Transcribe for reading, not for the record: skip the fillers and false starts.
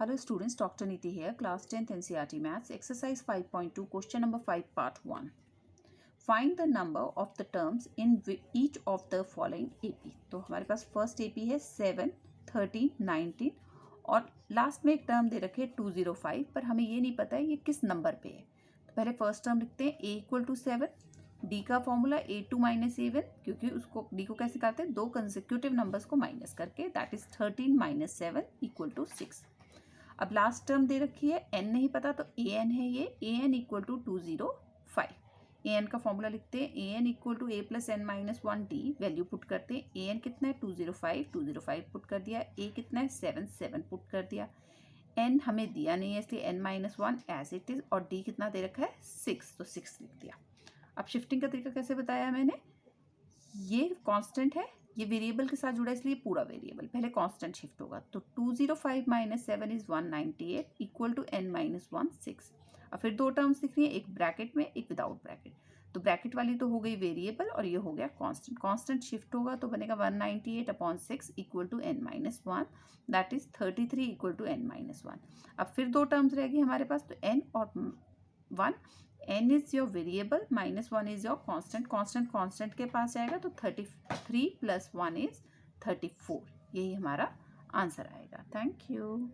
Hello students, Dr. Niti here, class 10th NCERT Maths, exercise 5.2, question number 5, part 1. Find the number of the terms in each of the following AP. तो हमारे पास first AP है 7, 13, 19 और last में एक term दे रखे 205, पर हमें ये नहीं पता है ये किस नंबर पे है. तो पहले फर्स्ट टर्म लिखते हैं a इक्वल टू 7. डी का फॉर्मूला a2 माइनस a1, क्योंकि उसको डी को कैसे करते हैं, दो कंसेक्यूटिव नंबर्स को माइनस करके, that is 13 minus 7 equal to 6. अब लास्ट टर्म दे रखी है, n नहीं पता तो an है ये, an इक्वल टू 205. an का फॉर्मूला लिखते हैं, an equal to a plus n minus 1d. Value put करते हैं, an कितना है 205 पुट कर दिया, a कितना है 7 पुट कर दिया. n हमें दिया नहीं है इसलिए n minus 1 as it is, और d कितना दे रखा है 6, तो 6 लिख दिया. अब शिफ्टिंग का तरीका कैसे बताया मैंने, ये कांस्टेंट है, ये वेरिएबल के साथ जुड़ा है इसलिए पूरा वेरिएबल, पहले कांस्टेंट शिफ्ट होगा. तो 205 minus 7 is 198 equal to n minus 1 6. और फिर दो टर्म्स दिख रही है, एक ब्रैकेट में एक विदाउट ब्रैकेट. तो ब्रैकेट वाली तो हो गई वेरिएबल और ये हो गया कांस्टेंट. कांस्टेंट शिफ्ट होगा तो बनेगा 198 upon 6 equal to n minus 1, that is 33 equal to n minus 1. अब फिर दो टर्म्स रहेगी हमारे पास, तो n और 1. n is your variable, minus 1 is your constant. Constant के पास जाएगा तो 33 प्लस 1 इज 34. यही हमारा आंसर आएगा. Thank you.